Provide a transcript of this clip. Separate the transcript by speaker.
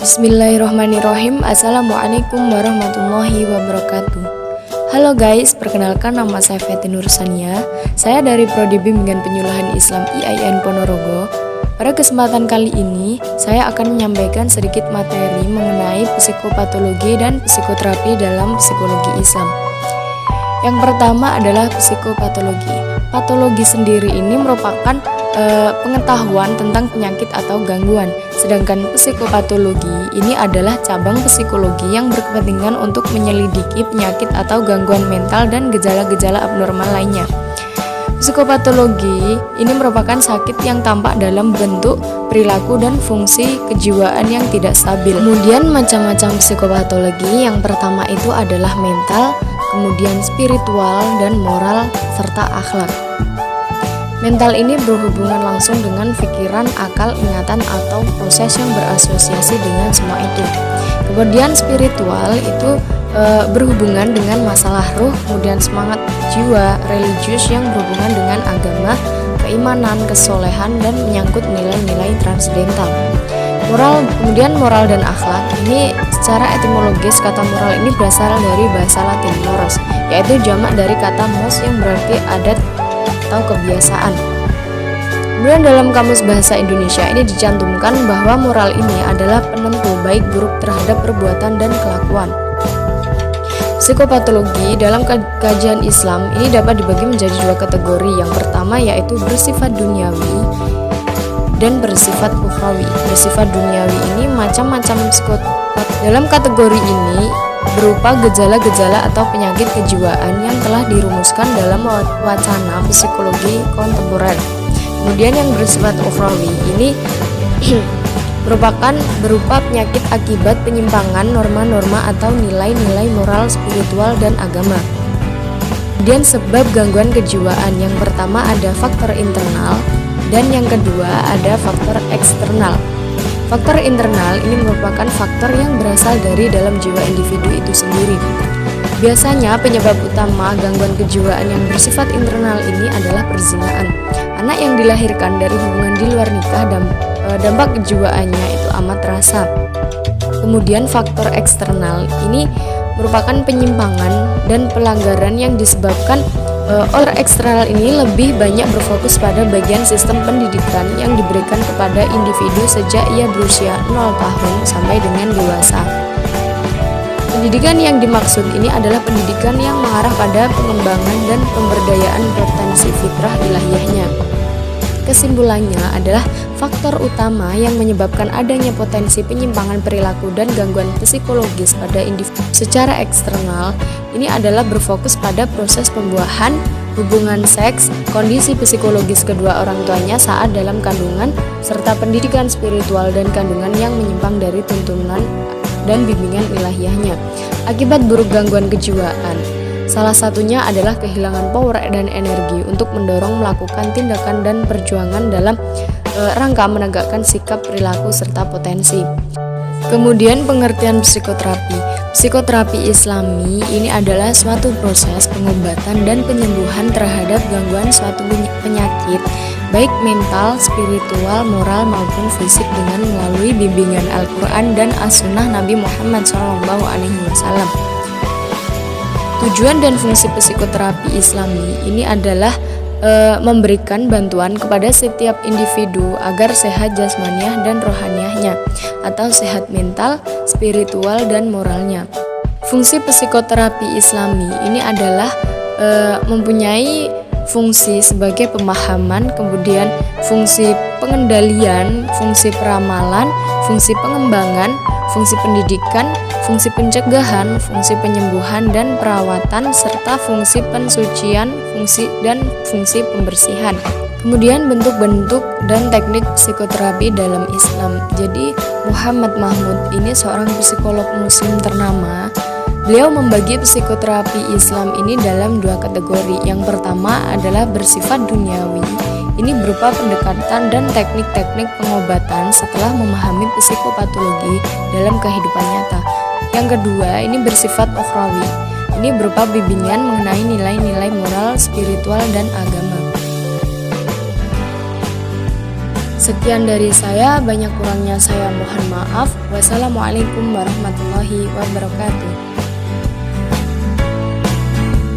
Speaker 1: Bismillahirrahmanirrahim. Assalamualaikum warahmatullahi wabarakatuh. Halo guys, perkenalkan nama saya Fethi Nursania. Saya dari Prodi Bimbingan Penyuluhan Islam IAIN Ponorogo. Pada kesempatan kali ini, saya akan menyampaikan sedikit materi mengenai psikopatologi dan psikoterapi dalam psikologi Islam. Yang pertama adalah psikopatologi. Patologi sendiri ini merupakan pengetahuan tentang penyakit atau gangguan. Sedangkan psikopatologi ini adalah cabang psikologi yang berkepentingan untuk menyelidiki penyakit atau gangguan mental dan gejala-gejala abnormal lainnya. Psikopatologi ini merupakan sakit yang tampak dalam bentuk, perilaku, dan fungsi kejiwaan yang tidak stabil. Kemudian macam-macam psikopatologi, yang pertama itu adalah mental, kemudian spiritual dan moral, serta akhlak. Mental ini berhubungan langsung dengan pikiran, akal, ingatan, atau proses yang berasosiasi dengan semua itu. Kemudian spiritual itu berhubungan dengan masalah ruh, kemudian semangat jiwa, religius yang berhubungan dengan agama, keimanan, kesolehan, dan menyangkut nilai-nilai transendental. Kemudian moral dan akhlak ini secara etimologis kata moral ini berasal dari bahasa Latin mores, yaitu jamak dari kata mos yang berarti adat atau kebiasaan. Kemudian dalam Kamus Bahasa Indonesia ini dicantumkan bahwa moral ini adalah penentu baik buruk terhadap perbuatan dan kelakuan. Psikopatologi dalam kajian Islam ini dapat dibagi menjadi dua kategori. Yang pertama yaitu bersifat duniawi dan bersifat ukhrawi. Bersifat duniawi ini macam-macam psikopat. Dalam kategori ini berupa gejala-gejala atau penyakit kejiwaan yang telah dirumuskan dalam wacana psikologi kontemporer. Kemudian yang bersifat ukhrawi ini merupakan berupa penyakit akibat penyimpangan norma-norma atau nilai-nilai moral, spiritual, dan agama. Kemudian sebab gangguan kejiwaan, yang pertama ada faktor internal dan yang kedua ada faktor eksternal. Faktor internal ini merupakan faktor yang berasal dari dalam jiwa individu itu sendiri. Biasanya penyebab utama gangguan kejiwaan yang bersifat internal ini adalah perzinaan. Anak yang dilahirkan dari hubungan di luar nikah dampak kejiwaannya itu amat terasa. Kemudian faktor eksternal ini merupakan penyimpangan dan pelanggaran yang disebabkan oleh eksternal ini lebih banyak berfokus pada bagian sistem pendidikan yang diberikan kepada individu sejak ia berusia 0 tahun sampai dengan dewasa. Pendidikan yang dimaksud ini adalah pendidikan yang mengarah pada pengembangan dan pemberdayaan potensi fitrah ilahiyahnya. Kesimpulannya adalah faktor utama yang menyebabkan adanya potensi penyimpangan perilaku dan gangguan psikologis pada individu secara eksternal ini adalah berfokus pada proses pembuahan, hubungan seks, kondisi psikologis kedua orang tuanya saat dalam kandungan, serta pendidikan spiritual dan kandungan yang menyimpang dari tuntunan dan bimbingan ilahiyahnya. Akibat buruk gangguan kejiwaan, salah satunya adalah kehilangan power dan energi untuk mendorong melakukan tindakan dan perjuangan dalam rangka menegakkan sikap, perilaku, serta potensi. Kemudian pengertian psikoterapi. Psikoterapi Islami ini adalah suatu proses pengobatan dan penyembuhan terhadap gangguan suatu penyakit, baik mental, spiritual, moral, maupun fisik dengan melalui bimbingan Al-Quran dan As-Sunnah Nabi Muhammad SAW. Tujuan dan fungsi psikoterapi Islami ini adalah memberikan bantuan kepada setiap individu agar sehat jasmaniah dan rohaniahnya, atau sehat mental, spiritual, dan moralnya. Fungsi psikoterapi Islami ini adalah mempunyai fungsi sebagai pemahaman, kemudian fungsi pengendalian, fungsi peramalan, fungsi pengembangan, fungsi pendidikan, fungsi pencegahan, fungsi penyembuhan dan perawatan, serta fungsi pensucian, fungsi pembersihan. Kemudian bentuk-bentuk dan teknik psikoterapi dalam Islam. Jadi Muhammad Mahmud ini seorang psikolog muslim ternama. Beliau membagi psikoterapi Islam ini dalam dua kategori. Yang pertama adalah bersifat duniawi. Ini berupa pendekatan dan teknik-teknik pengobatan setelah memahami psikopatologi dalam kehidupan nyata. Yang kedua, ini bersifat ukhrawi. Ini berupa bimbingan mengenai nilai-nilai moral, spiritual, dan agama. Sekian dari saya, banyak kurangnya saya mohon maaf. Wassalamualaikum warahmatullahi wabarakatuh.